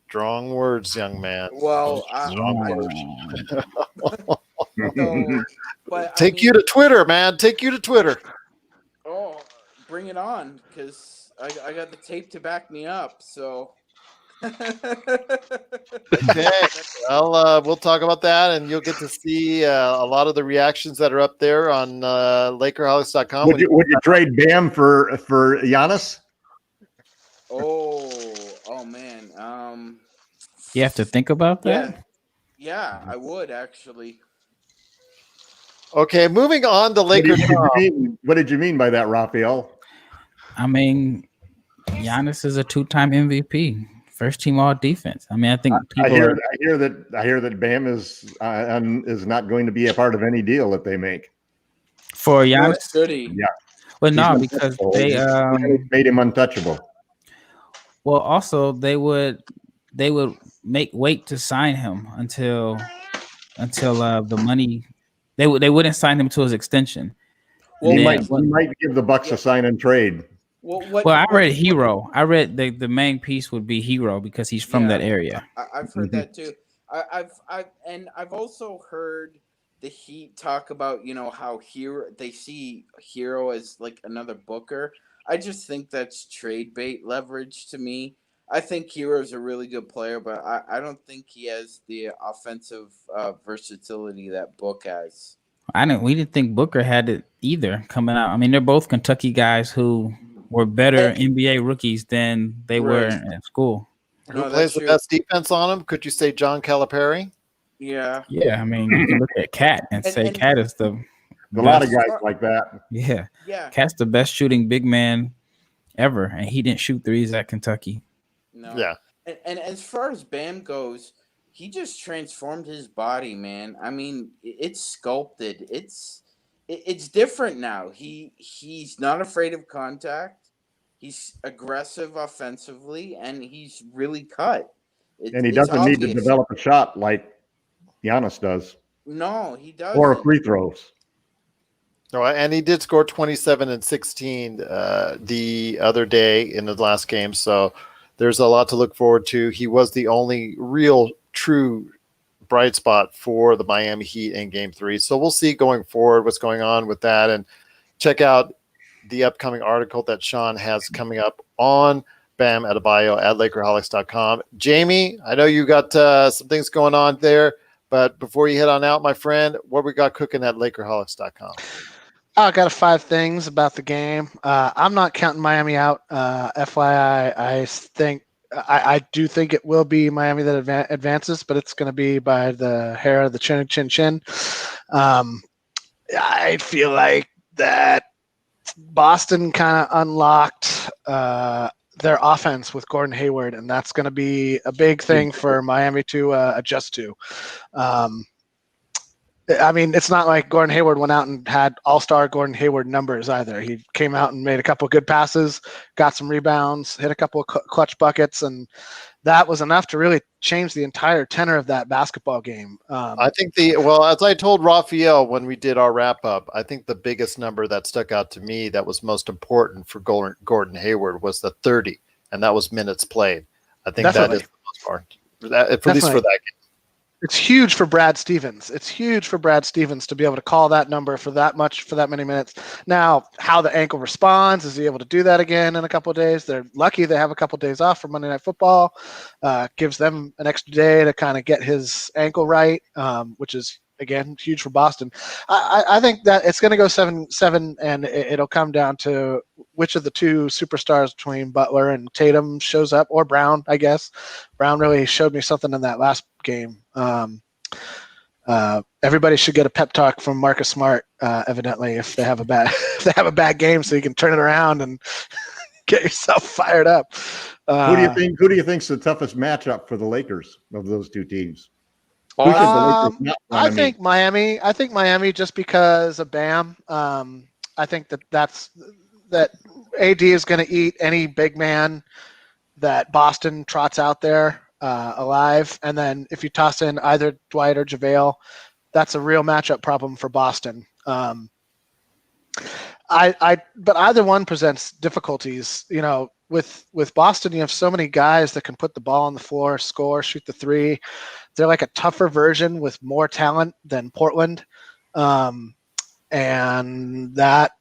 Strong words, young man. Well, so, but Take you to Twitter, man. Take you to Twitter. Oh, bring it on, because I got the tape to back me up. So. Okay. Well, we'll talk about that, and you'll get to see a lot of the reactions that are up there on LakerHolics.com. Would you trade Bam for Giannis? Oh man. You have to think about that. Yeah, I would actually. Okay, moving on to LakerTom. What did you mean by that, Rafael? I mean, Giannis is a 2-time MVP, first team All Defense. I mean, I think I hear that Bam is not going to be a part of any deal that they make. for Giannis. Should he? Yeah. Well, no, He's because untouchable. they made him untouchable. well, also they would wait to sign him until the money. They wouldn't sign him to his extension. Well, He then, might give the Bucks a sign and trade. Well, I read Hero. I read the main piece would be Hero because he's from that area. I've heard that too. I've also heard the Heat talk about how they see Hero as like another Booker. I just think that's trade bait leverage to me. I think Hero's a really good player, but I don't think he has the offensive versatility that Book has. We didn't think Booker had it either coming out. I mean, they're both Kentucky guys who were better NBA rookies than they were in school. Who plays the best defense on him? Could you say John Calipari? Yeah. Yeah, I mean, you can look at Cat and say Cat is the a lot of guys like that. Yeah. Cat's the best shooting big man ever, and he didn't shoot threes at Kentucky. No. Yeah. And as far as Bam goes, he just transformed his body, man. I mean, it's sculpted. It's different now. He's not afraid of contact. He's aggressive offensively, and he's really cut. And he doesn't need to develop a shot like Giannis does. No, he doesn't. Or free throws. Oh, and he did score 27 and 16 the other day in the last game. So there's a lot to look forward to. He was the only real true bright spot for the Miami Heat in Game 3. So we'll see going forward what's going on with that. And check out the upcoming article that Sean has coming up on Bam Adebayo at LakerHolics.com. Jamie, I know you got some things going on there, but before you head on out, my friend, what we got cooking at LakerHolics.com? I got 5 things about the game. I'm not counting Miami out. FYI, I do think it will be Miami that advances, but it's going to be by the hair of the chin. I feel like that Boston kind of unlocked their offense with Gordon Hayward, and that's going to be a big thing for Miami to adjust to. I mean, it's not like Gordon Hayward went out and had all-star Gordon Hayward numbers either. He came out and made a couple of good passes, got some rebounds, hit a couple of clutch buckets, and that was enough to really change the entire tenor of that basketball game. I think as I told Rafael when we did our wrap-up, I think the biggest number that stuck out to me that was most important for Gordon Hayward was the 30, and that was minutes played. I think that is the most part, at least for that game. It's huge for Brad Stevens. It's huge for Brad Stevens to be able to call that number for that many minutes. Now, how the ankle responds, is he able to do that again in a couple of days? They're lucky they have a couple of days off for Monday Night Football. Gives them an extra day to kind of get his ankle right, which is, again, huge for Boston. I think that it's going to go 7-7, and it'll come down to which of the two superstars between Butler and Tatum shows up, or Brown, I guess. Brown really showed me something in that last game. Everybody should get a pep talk from Marcus Smart, evidently, if they have a bad game, so you can turn it around and get yourself fired up. Who do you think's the toughest matchup for the Lakers of those two teams? I think Miami. I think Miami just because of Bam. I think that AD is going to eat any big man that Boston trots out there alive. And then if you toss in either Dwight or JaVale, that's a real matchup problem for Boston. But either one presents difficulties. With Boston, you have so many guys that can put the ball on the floor, score, shoot the three. They're like a tougher version with more talent than Portland, and that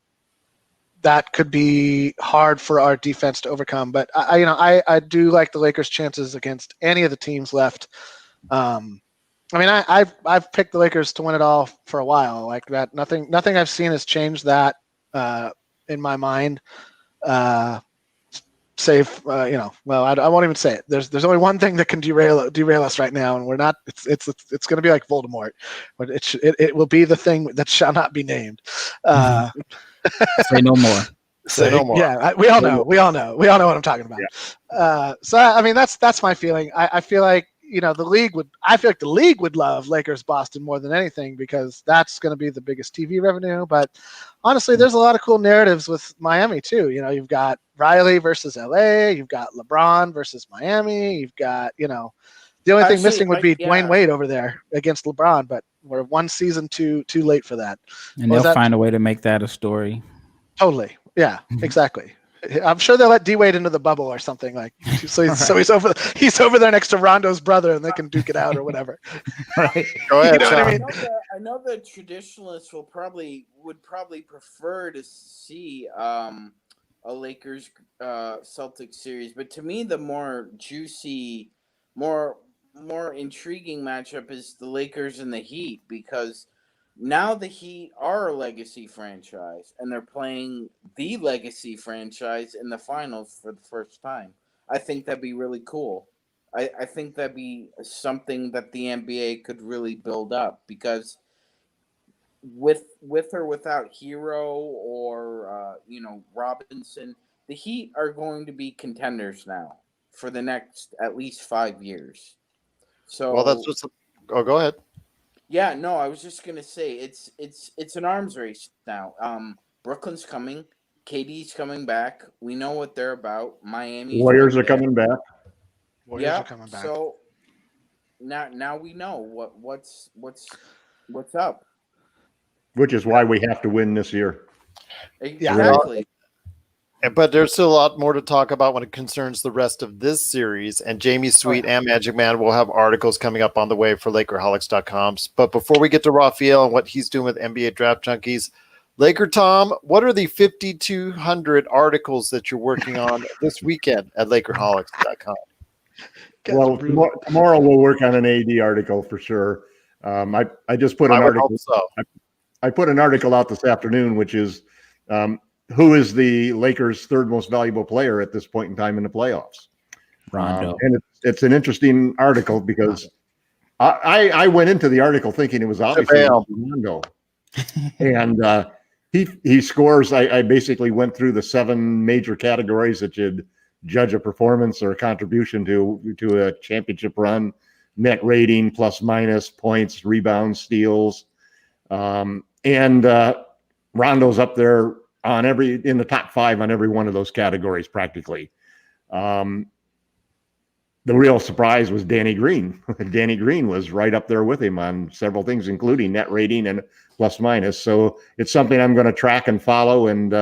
could be hard for our defense to overcome. But I do like the Lakers' chances against any of the teams left. I've picked the Lakers to win it all for a while. Like that, nothing I've seen has changed that in my mind. Save, I won't even say it. There's only one thing that can derail us right now, and we're not. It's going to be like Voldemort, but it will be the thing that shall not be named. Say no more. Say no more. Yeah, we all know what I'm talking about. Yeah. That's my feeling. I feel like the league would love Lakers Boston more than anything because that's going to be the biggest TV revenue. But honestly, there's a lot of cool narratives with Miami too. You've got Riley versus LA, you've got LeBron versus Miami, you've got the only thing missing would be Dwayne Wade over there against LeBron, but we're one season too late for that. And they'll find a way to make that a story. Totally. Yeah, exactly. I'm sure they'll let D-Wade into the bubble or something like. So he's over there next to Rondo's brother, and they can duke it out or whatever. Right. Go ahead. What I mean? I know the traditionalists would probably prefer to see a Lakers Celtics series, but to me, the more juicy, more intriguing matchup is the Lakers and the Heat because. Now the Heat are a legacy franchise, and they're playing the legacy franchise in the finals for the first time. I think that'd be really cool. I think that'd be something that the NBA could really build up because with or without Hero or Robinson, the Heat are going to be contenders now for the next at least 5 years. So well, that's what's. Oh, go ahead. Yeah, no, I was just gonna say it's an arms race now. Brooklyn's coming, KD's coming back. We know what they're about. Miami Warriors are coming back. Warriors are coming back. So now we know what's up. Which is why we have to win this year. Exactly. But there's still a lot more to talk about when it concerns the rest of this series. And Jamie Sweet and Magic Man will have articles coming up on the way for LakerHolics.com. But before we get to Rafael and what he's doing with NBA Draft Junkies, LakerTom, what are the 5,200 articles that you're working on this weekend at LakerHolics.com? Well, tomorrow we'll work on an AD article for sure. I just put an article. I put an article out this afternoon, which is who is the Lakers' third most valuable player at this point in time in the playoffs. Rondo. And it's an interesting article because I went into the article thinking it was obviously Rondo. And he scores. I basically went through the 7 major categories that you'd judge a performance or a contribution to a championship run: net rating, plus minus, points, rebounds, steals, and Rondo's up there in the top 5 on every one of those categories practically. The real surprise was Danny Green. Danny Green was right up there with him on several things, including net rating and plus minus. So it's something I'm going to track and follow, and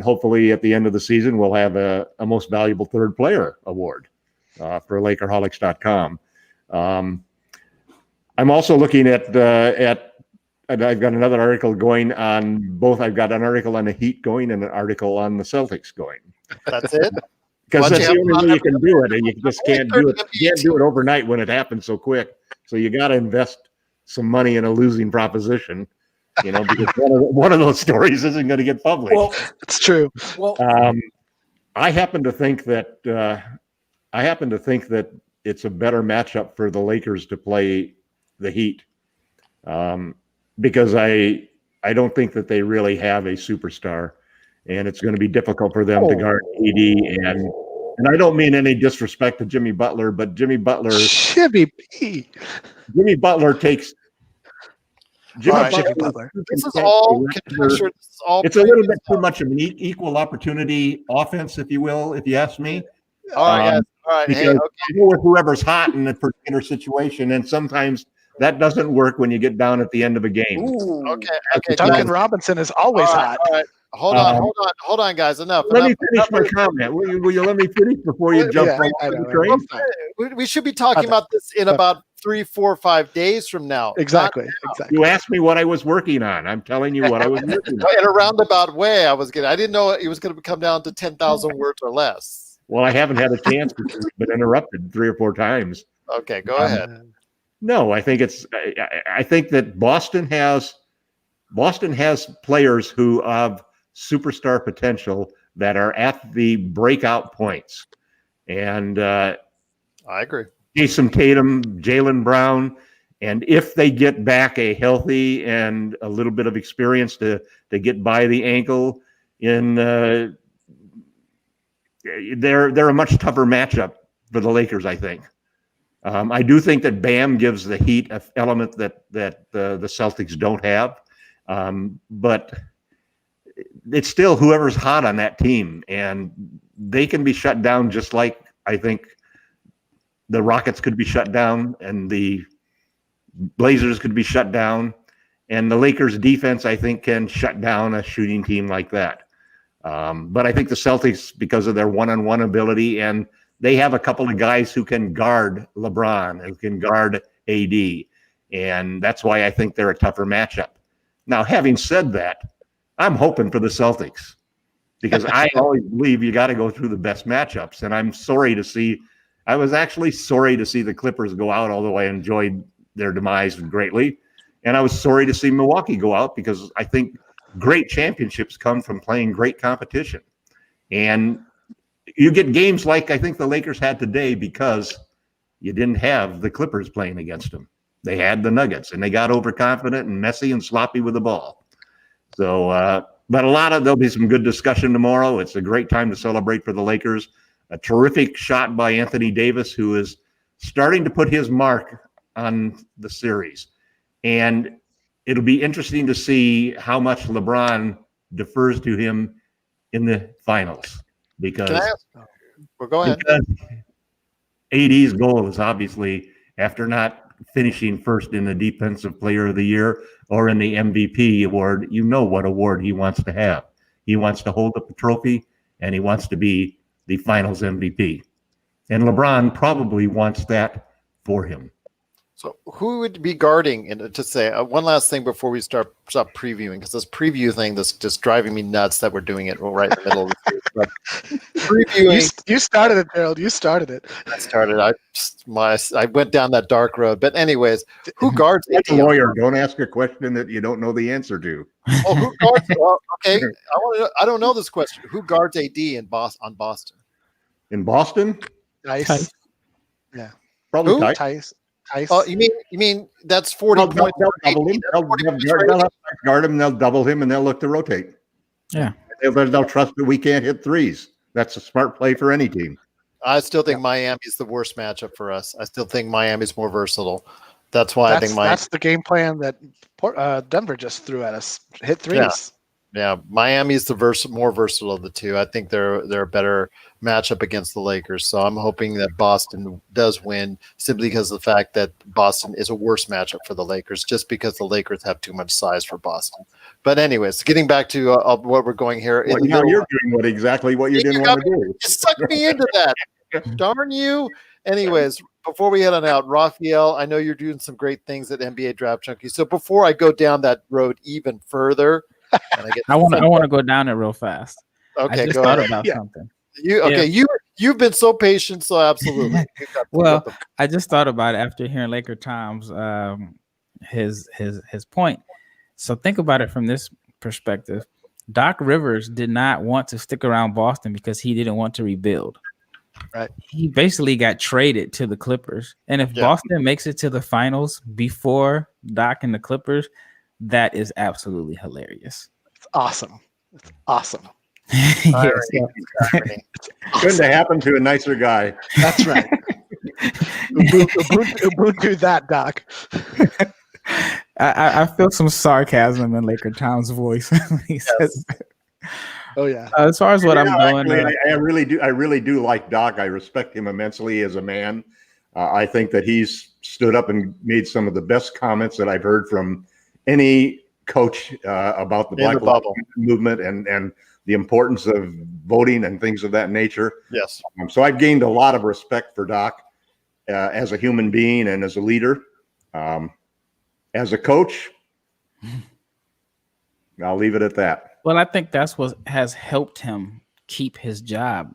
hopefully at the end of the season we'll have a most valuable third player award for LakerHolics.com. I'm also looking at and I've got another article going on both. I've got an article on the Heat going and an article on the Celtics going. That's it? Because that's the only way you can do it, and you just can't do it. You can't do it overnight when it happens so quick. So you got to invest some money in a losing proposition, because one of those stories isn't going to get published. Well, it's true. Well, I happen to think that it's a better matchup for the Lakers to play the Heat. Because I don't think that they really have a superstar, and it's going to be difficult for them to guard AD. And I don't mean any disrespect to Jimmy Butler, but Jimmy Butler takes Jimmy Butler. This is all conjecture. It's a little bit too much of an equal opportunity offense, if you will, if you ask me. All right. Because you go with whoever's hot in a particular situation, and sometimes that doesn't work when you get down at the end of a game. ooh. Okay. Duncan Robinson is always hot. All right. hold on, guys. Enough. Let me finish my comment. Will you let me finish before you jump from the train? We should be talking about this in about 3, 4, 5 days from now. Exactly. You asked me what I was working on. I'm telling you what I was working on. In a roundabout way, I didn't know it was going to come down to 10,000 words or less. Well, I haven't had a chance because it's been interrupted 3 or 4 times. Okay, go ahead. No, I think that Boston has players who have superstar potential that are at the breakout points. And I agree. Jason Tatum, Jaylen Brown, and if they get back a healthy and a little bit of experience to get by the ankle, they're a much tougher matchup for the Lakers, I think. I do think that Bam gives the Heat an element that the Celtics don't have, but it's still whoever's hot on that team, and they can be shut down just like I think the Rockets could be shut down and the Blazers could be shut down, and the Lakers defense I think can shut down a shooting team like that. But I think the Celtics, because of their one-on-one ability, and they have a couple of guys who can guard LeBron, who can guard AD, and that's why I think they're a tougher matchup. Now, having said that, I'm hoping for the Celtics because I always believe you got to go through the best matchups, and I was actually sorry to see the Clippers go out, although I enjoyed their demise greatly, and I was sorry to see Milwaukee go out because I think great championships come from playing great competition. And you get games like I think the Lakers had today because you didn't have the Clippers playing against them. They had the Nuggets, and they got overconfident and messy and sloppy with the ball. So, but there'll be some good discussion tomorrow. It's a great time to celebrate for the Lakers. A terrific shot by Anthony Davis, who is starting to put his mark on the series. And it'll be interesting to see how much LeBron defers to him in the finals. Because go ahead. AD's goal is obviously, after not finishing first in the Defensive Player of the Year or in the MVP award, you know what award he wants to have. He wants to hold up the trophy, and he wants to be the Finals MVP. And LeBron probably wants that for him. So who would be guarding? And to say one last thing before we stop previewing, because this preview thing that's just driving me nuts that we're doing it right in the middle of the series. But previewing, you started it, Gerald. You started it. I started. I went down that dark road. But anyways, who guards? Like a lawyer, don't ask a question that you don't know the answer to. Oh, who guards? Well, okay, I don't know this question. Who guards AD on Boston? In Boston? Tice. Yeah. Probably Who? Tice. Oh, you mean that's 40 points? They'll double him. They'll guard him. They'll double him, and they'll look to rotate. Yeah. They'll trust that we can't hit threes. That's a smart play for any team. I still think Miami's the worst matchup for us. I still think Miami's more versatile. That's why I think that's the game plan that Denver just threw at us. Hit threes. Yeah, Miami's the more versatile of the two. I think they're a better matchup against the Lakers. So I'm hoping that Boston does win simply because of the fact that Boston is a worse matchup for the Lakers, just because the Lakers have too much size for Boston. But anyways, getting back to what we're going here. Well, now you're doing exactly what you didn't want to do. You sucked me into that. Darn you. Anyways, before we head on out, Rafael, I know you're doing some great things at NBA Draft Junkies. So before I go down that road even further, I want to go down it real fast. Okay, I just go thought ahead. about something. You've been so patient, so absolutely. Well, I just thought about it after hearing LakerTom's his point. So think about it from this perspective. Doc Rivers did not want to stick around Boston because he didn't want to rebuild. Right. He basically got traded to the Clippers. And if Boston makes it to the finals before Doc and the Clippers, that is absolutely hilarious. It's awesome. It's awesome. Couldn't have happened to a nicer guy. That's right. Ubuntu that, Doc. I feel some sarcasm in LakerTom's voice when he says that. Oh yeah. As far as what I'm doing, I really do like Doc. I respect him immensely as a man. I think that he's stood up and made some of the best comments that I've heard from any coach about the In Black the bubble. Lives Matter movement and the importance of voting and things of that nature. Yes. So I've gained a lot of respect for Doc as a human being and as a leader. As a coach, I'll leave it at that. Well, I think that's what has helped him keep his job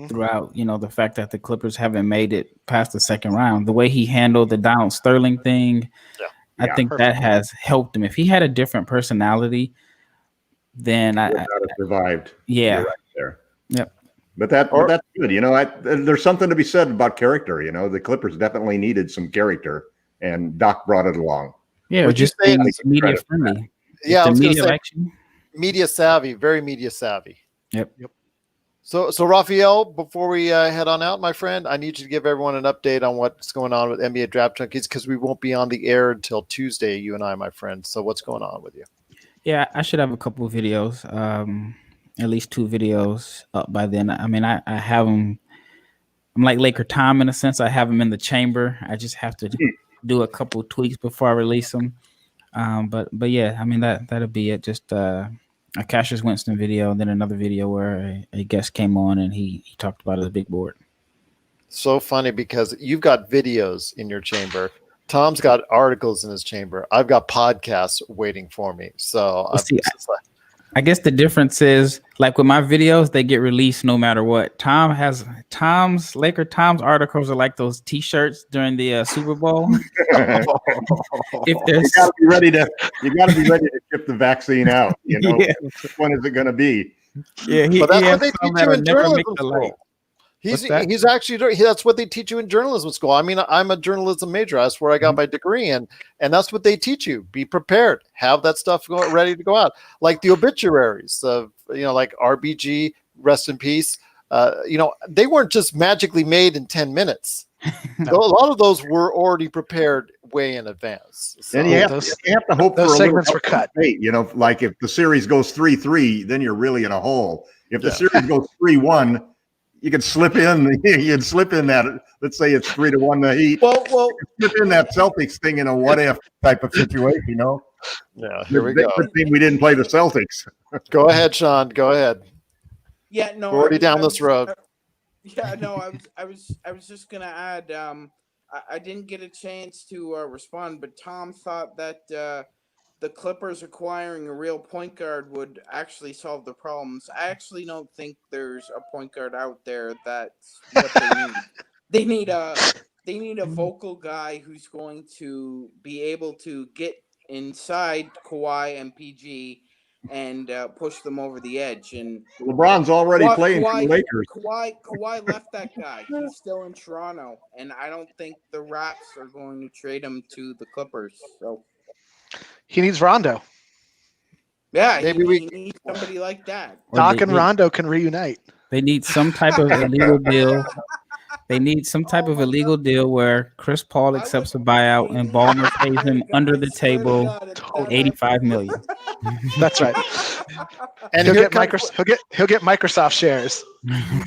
throughout, the fact that the Clippers haven't made it past the second round. The way he handled the Donald Sterling thing, I think that has helped him. If he had a different personality, then Would not have survived. Yeah. You're right there. Yep. But that's good. There's something to be said about character. The Clippers definitely needed some character, and Doc brought it along. Yeah, Would you just say being that's media friendly. Yeah, I was going to say election. media savvy, very media savvy. Yep. So Rafael, before we head on out, my friend, I need you to give everyone an update on what's going on with NBA Draft Junkies because we won't be on the air until Tuesday, you and I, my friend. So what's going on with you? Yeah, I should have a couple of videos, at least 2 videos up by then. I mean, I have them. I'm like LakerTom in a sense. I have them in the chamber. I just have to do a couple of tweaks before I release them. But yeah, I mean that'll be it. Just a Cassius Winston video, and then another video where a guest came on and he talked about his big board. So funny because you've got videos in your chamber. Tom's got articles in his chamber. I've got podcasts waiting for me. So I guess the difference is, like with my videos, they get released no matter what. LakerTom's articles are like those T-shirts during the Super Bowl. If there's, you gotta be ready to ship the vaccine out. Which one is it going to be? Yeah, but that's what they teach you in journalism school. He's actually, that's what they teach you in journalism school. I mean, I'm a journalism major. That's where I got my degree in. And that's what they teach you. Be prepared. Have that stuff ready to go out. Like the obituaries of, like RBG, rest in peace. They weren't just magically made in 10 minutes. A lot of those were already prepared way in advance. So, and you have to hope those for segments were cut. Like if the series goes 3-3, then you're really in a hole. If the series goes 3-1, you can slip in. You can slip in that. Let's say it's 3-1 the Heat. Well, slip in that Celtics thing in a what if type of situation. Yeah, here we go. Good thing we didn't play the Celtics. Go ahead, Sean. Go ahead. Yeah, no. We're already down this road. I was just gonna add. I didn't get a chance to respond, but Tom thought that the Clippers acquiring a real point guard would actually solve the problems. I actually don't think there's a point guard out there that's what they need. They need a vocal guy who's going to be able to get inside Kawhi and PG and push them over the edge. And LeBron's already playing for the Lakers. Kawhi left that guy. He's still in Toronto, and I don't think the Raps are going to trade him to the Clippers. So he needs Rondo. Yeah, maybe we need somebody like that. Doc and Rondo can reunite. They need some type of illegal deal. They need some type of illegal deal where Chris Paul accepts a buyout and Ballmer pays him under the table $85 million. That's right. And he'll get Microsoft shares.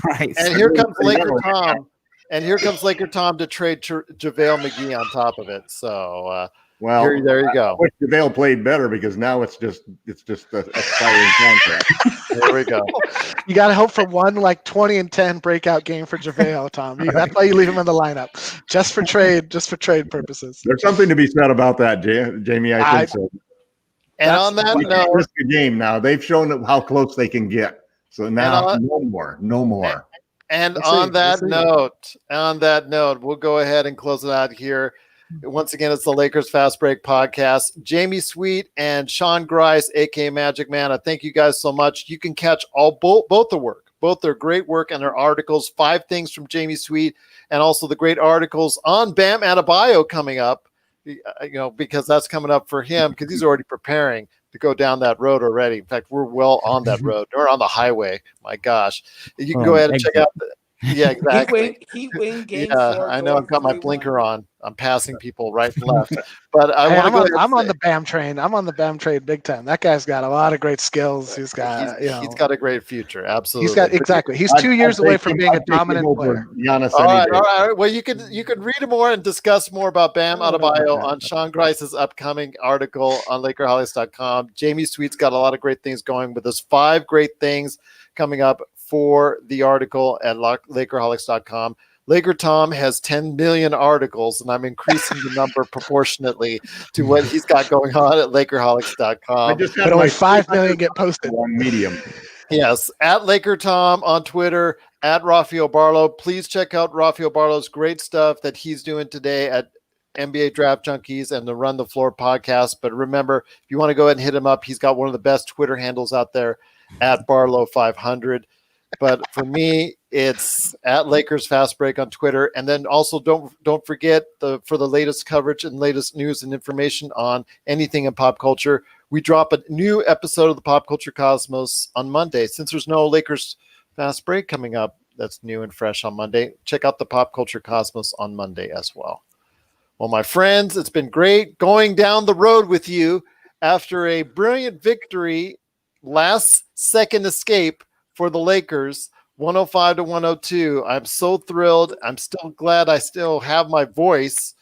Right. And here comes LakerTom. And here comes LakerTom to trade JaVale McGee on top of it. So there you go. I wish JaVale played better because now it's just a expiring contract. There we go. You got to hope for one 20-10 breakout game for JaVale, Tom. That's why you leave him in the lineup, just for trade purposes. There's something to be said about that, Jamie. I think so. And on that note, risk a game now. They've shown how close they can get. So now, no more. And on that note, we'll go ahead and close it out here. Once again, it's the Lakers Fast Break Podcast. Jamie Sweet and Sean Grice, aka Magic Man. I thank you guys so much. You can catch both the work, both their great work and their articles. 5 things from Jamie Sweet, and also the great articles on Bam Adebayo coming up. Because that's coming up for him because he's already preparing to go down that road already. In fact, we're well on that road. We're on the highway. My gosh, you can go ahead and check out Yeah, exactly. He win game Yeah, 4. I go know. up I've got my 3-1. blinker on. I'm passing people right and left. But I Hey, want to go ahead and I'm on say the BAM train. I'm on the BAM train big time. That guy's got a lot of great skills. He's he's got, he's got a great future. he's got Absolutely. exactly. He's I'd 2 years away take from him- being a I'd take him dominant over player. Giannis All any right, day. all right. Well, you can read more and discuss more about Bam Adebayo on Sean Grice's upcoming article on LakerHolics.com. Jamie Sweet's got a lot of great things going with us. 5 great things coming up for the article at LakerHolics.com. LakerTom has 10 million articles, and I'm increasing the number proportionately to what he's got going on at LakerHolics.com. I just But had only my 5 million get posted. on Medium. Yes, at LakerTom on Twitter, at Rafael Barlowe. Please check out Rafael Barlowe's great stuff that he's doing today at NBA Draft Junkies and the Run the Floor podcast. But remember, if you want to go ahead and hit him up, he's got one of the best Twitter handles out there, at Barlow500. But for me, it's at Lakers Fast Break on Twitter. And then also don't forget for the latest coverage and latest news and information on anything in pop culture, we drop a new episode of the Pop Culture Cosmos on Monday. Since there's no Lakers Fast Break coming up that's new and fresh on Monday, check out the Pop Culture Cosmos on Monday as well. Well, my friends, it's been great going down the road with you after a brilliant victory, last second escape for the Lakers, 105-102. I'm so thrilled. I'm still glad I still have my voice,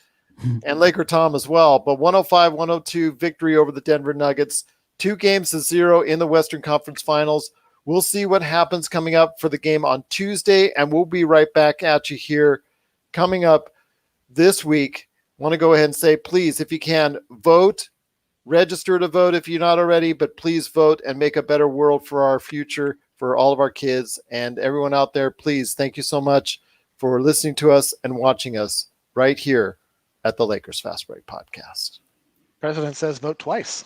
and LakerTom as well. But 105-102 victory over the Denver Nuggets, 2-0 in the Western Conference Finals. We'll see what happens coming up for the game on Tuesday, and we'll be right back at you here coming up this week. I want to go ahead and say, please, if you can, vote. Register to vote if you're not already, but please vote and make a better world for our future, for all of our kids and everyone out there. Please, thank you so much for listening to us and watching us right here at the Lakers Fast Break podcast. President says vote twice.